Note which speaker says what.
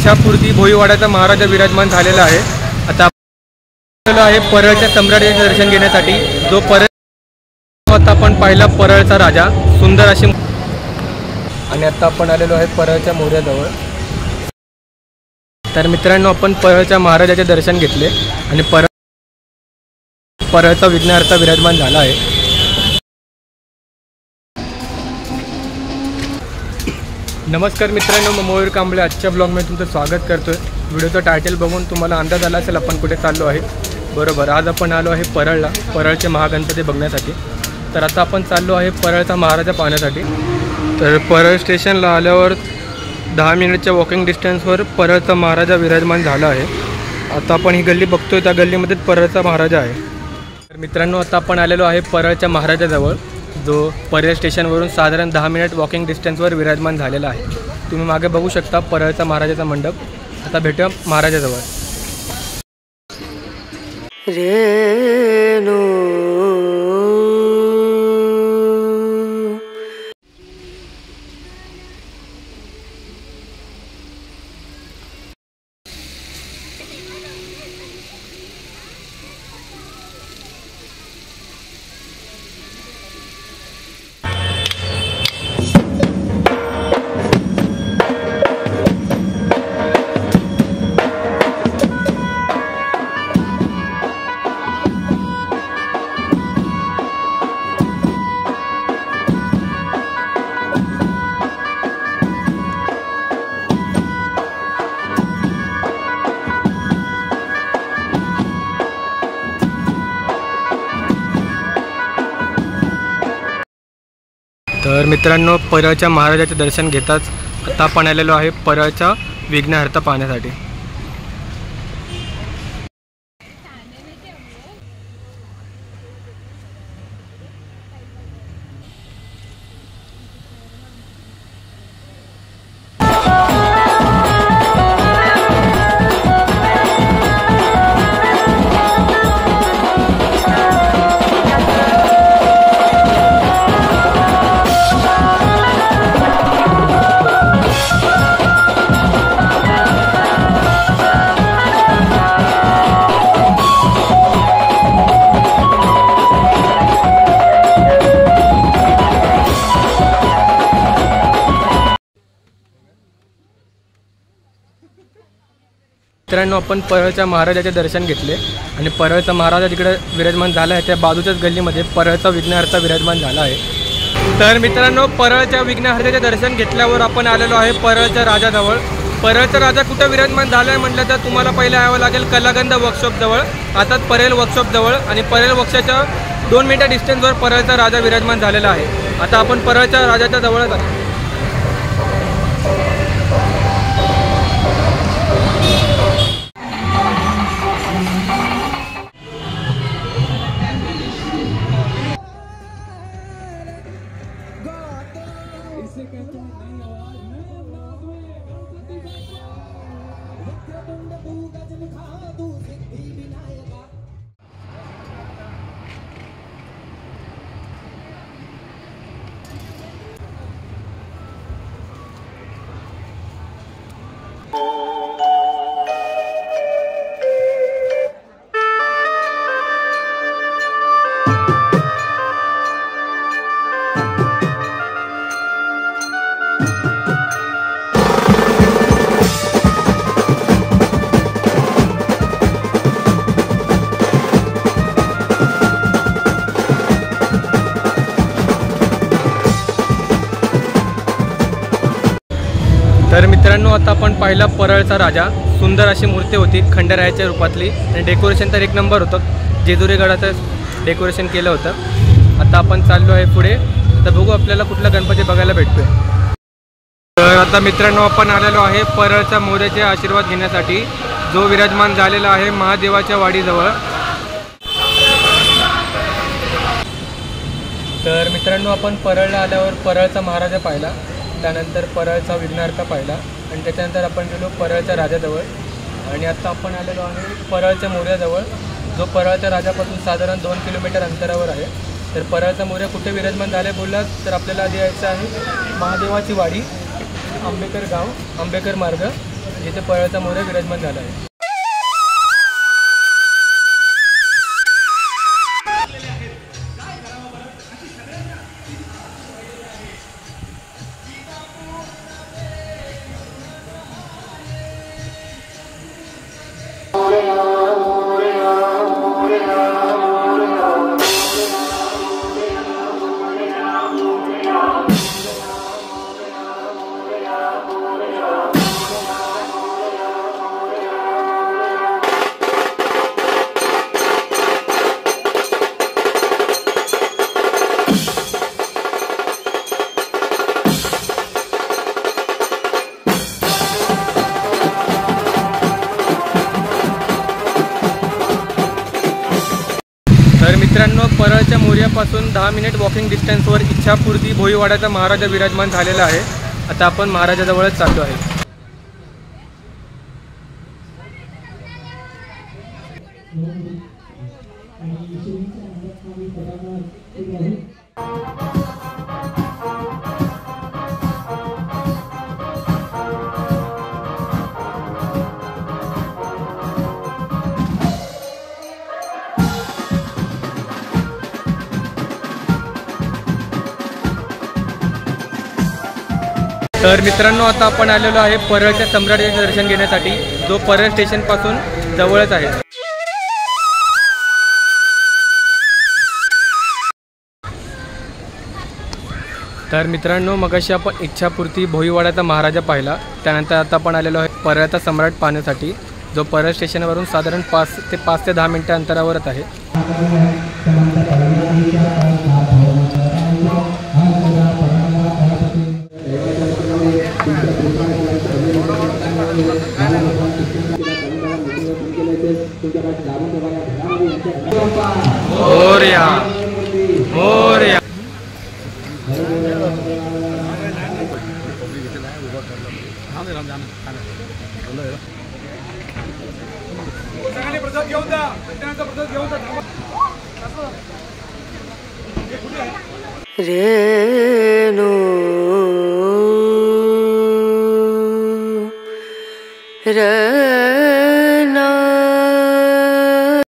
Speaker 1: वर्षापूर्वी भोईवाड्याचा महाराजा विराजमान झालेला आहे। आता आपण आहे परळच्या सम्राटाचे दर्शन घेण्यासाठी, जो आता आपण पाहिला परळचा राजा सुंदर अशी, आणि आता आपण आलेलो आहे परळच्या मोऱ्याजवळ। तर मित्रांनो, आपण परळच्या महाराजाचे दर्शन घेतले आणि परळचा विघ्नहर्ता विराजमान झाला आहे। नमस्कार मित्रांनो, मी मयूर कांबळे आजच्या ब्लॉगमध्ये तुमचं स्वागत करतोय। व्हिडिओचं टायटल बघून तुम्हाला अंदाज आला असेल आपण कुठे चाललो आहे। बरोबर, आज आपण आलो आहे परळला, परळचे महागणपती बघण्यासाठी। तर आता आपण चाललो आहे परळचा महाराजा पाहण्यासाठी। तर परळ स्टेशनला आल्यावर 10 मिनिटच्या वॉकिंग डिस्टन्सवर परळचा महाराजा विराजमान झाला आहे। आता आपण ही गल्ली बघतोय, त्या गल्लीमध्येच परळचा महाराजा आहे। तर मित्रांनो, आता आपण आलेलो आहे परळच्या महाराजाजवळ, जो परळ स्टेशनवरून साधारण 10 मिनिट वॉकिंग डिस्टन्सवर विराजमान झालेला आहे। तुम्ही मागे बघू शकता परळचा महाराजाचा मंडप। आता भेटूया महाराजाजवळ। रेणू तर मित्रांनो, परळच्या महाराजाचे दर्शन घेताच आता आपण आलेलो आहे परळचा विघ्नहर्ता पाहण्यासाठी। मित्रांनो, आपण परळच्या महाराजाचे दर्शन घेतले आणि परळचा महाराजा जिकडे विराजमान झाला आहे त्या बाजूच्याच गल्लीमध्ये परळचा विघ्नहर्ता विराजमान झाला आहे। तर मित्रांनो, परळच्या विघ्नहर्त्याचे दर्शन घेतल्यावर आपण आलेलो आहे परळच्या राजाजवळ। परळचा राजा कुठे विराजमान झाला आहे म्हटलं तर तुम्हाला पहिले यावं लागेल कलागंध वर्कशॉपजवळ, अर्थात परेल वर्कशॉपजवळ, आणि परेल वर्कशॉपच्या 2 मिनिट डिस्टन्सवर परळचा राजा विराजमान झालेला आहे। आता आपण परळच्या राजाच्या जवळच आहे। तर मित्रांनो, आता आपण पाहिला परळचा राजा, सुंदर अशी मूर्ती होती खंडरायाच्या रूपातली, आणि डेकोरेशन तर एक नंबर होतं। जेजुरी गडाचं डेकोरेशन केलं होतं। आता आपण चाललो आहे पुढे, तर बघू आपल्याला कुठला गणपती बघायला भेटतोय। तर आता मित्रांनो, आपण आलेलो आहे परळच्या मोऱ्याचे आशीर्वाद घेण्यासाठी, जो विराजमान झालेला आहे महादेवाच्या वाडीजवळ। तर मित्रांनो, आपण परळला आल्यावर परळचा महाराजा पाहिला, त्यानंतर परळचा विघ्नहर्ता पाहिला, आणि त्याच्यानंतर आपण गेलो परळच्या राजाजवळ, आणि आता आपण आलेलो आहे परळच्या मोऱ्याजवळ, जो परळच्या राजापासून साधारण 2 किलोमीटर अंतरावर आहे। तर परळचा मोऱ्या कुठे विराजमान झाले बोललात तर आपल्याला आधी यायचं आहे महादेवाची वाडी, आंबेकर गाव, आंबेकर मार्ग, इथे परळचा मोरया विराजमान झाला आहे. तर मित्रांनो, परळच्या मोरयापासून 10 मिनिट वॉकिंग डिस्टन्सवर इच्छापूर्ती भोईवाड्याचा महाराजा विराजमान झालेला आहे. आता आपण महाराजाजवळच चाललो आहे. तर मित्रांनो, आता आपण आलेलो आहे परळच्या सम्राटाचे दर्शन घेण्यासाठी, जो परळ स्टेशनपासून जवळच आहे. तर मित्रांनो, मगाशी आपण इच्छापूर्ती भोईवाड्याचा महाराजा पाहिला. त्यानंतर आता आपण आलेलो आहे परळचा सम्राट पाहण्यासाठी, जो परळ स्टेशनवरून साधारण 5 ते 10 मिनिटं अंतरावरच आहे. मोरया मोरया.
Speaker 2: रेणु रे